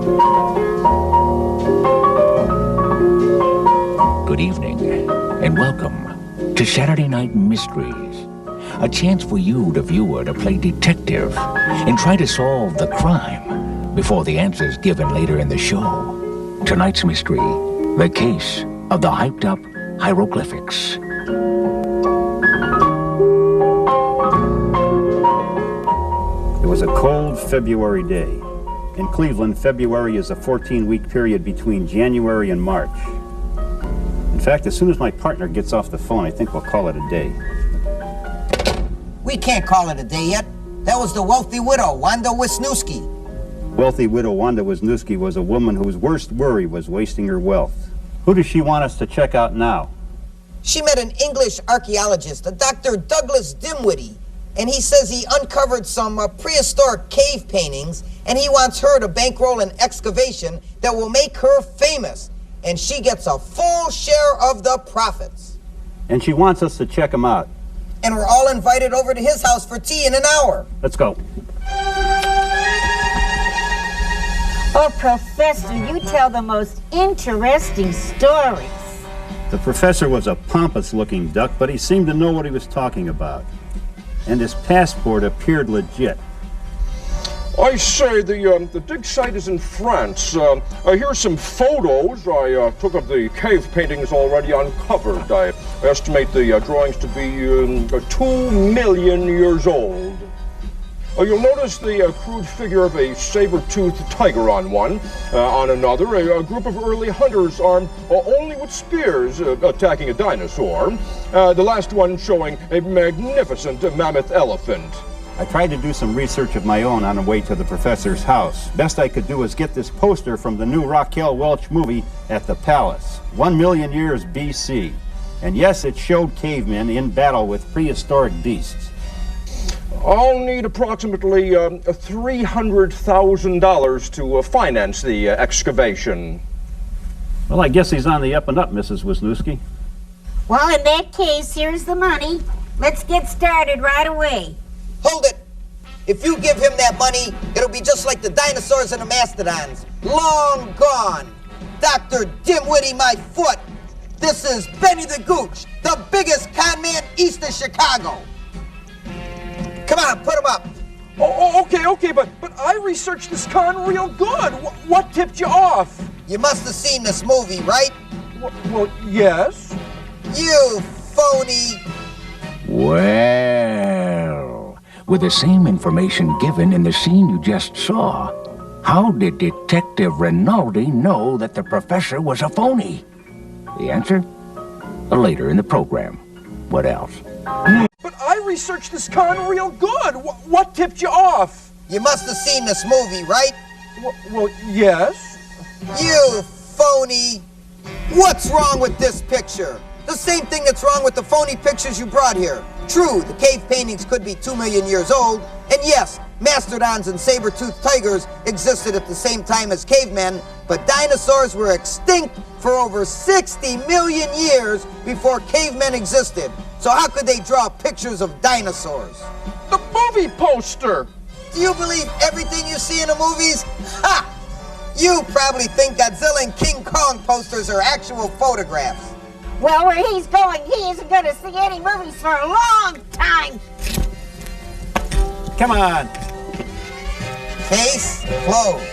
Good evening, and welcome to Saturday Night Mysteries. A chance for you, the viewer, to play detective and try to solve the crime before the answer's given later in the show. Tonight's mystery, the case of the hyped-up hieroglyphics. It was a cold February day. In Cleveland, February is a 14-week period between January and March. In fact, as soon as my partner gets off the phone, I think we'll call it a day. We can't call it a day yet. That was the wealthy widow, Wanda Wisniewski. Wealthy widow Wanda Wisniewski was a woman whose worst worry was wasting her wealth. Who does she want us to check out now? She met an English archaeologist, a Dr. Douglas Dimwitty, and he says he uncovered some prehistoric cave paintings, and he wants her to bankroll an excavation that will make her famous, and she gets a full share of the profits. And she wants us to check them out. And we're all invited over to his house for tea in an hour. Let's go. Oh, Professor, you tell the most interesting stories. The professor was a pompous-looking duck, but he seemed to know what he was talking about. And his passport appeared legit. I say, the dig site is in France. Here's some photos I took of the cave paintings already uncovered. I estimate the drawings to be 2 million years old. You'll notice the crude figure of a saber-toothed tiger on one. On another, a group of early hunters armed only with spears attacking a dinosaur. The last one showing a magnificent mammoth elephant. I tried to do some research of my own on the way to the professor's house. Best I could do was get this poster from the new Raquel Welch movie at the Palace, 1 million years BC. And yes, it showed cavemen in battle with prehistoric beasts. I'll need approximately $300,000 to finance the excavation. Well, I guess he's on the up and up, Mrs. Wisniewski. Well, in that case, here's the money. Let's get started right away. Hold it. If you give him that money, it'll be just like the dinosaurs and the mastodons. Long gone. Dr. Dimwitty, my foot. This is Benny the Gooch, the biggest con man east of Chicago. Come on, put him up. Oh, okay, but I researched this con real good. What tipped you off? You must have seen this movie, right? Well, yes. You phony. Well, with the same information given in the scene you just saw, how did Detective Rinaldi know that the professor was a phony? The answer? Later in the program. What else? But I researched this con real good. What tipped you off? You must have seen this movie, right? Well, yes. You phony. What's wrong with this picture? The same thing that's wrong with the phony pictures you brought here. True, the cave paintings could be 2 million years old, and yes, mastodons and saber-toothed tigers existed at the same time as cavemen, but dinosaurs were extinct for over 60 million years before cavemen existed. So how could they draw pictures of dinosaurs? The movie poster! Do you believe everything you see in the movies? Ha! You probably think Godzilla and King Kong posters are actual photographs. Well, where he's going, he isn't going to see any movies for a long time. Come on. Case closed.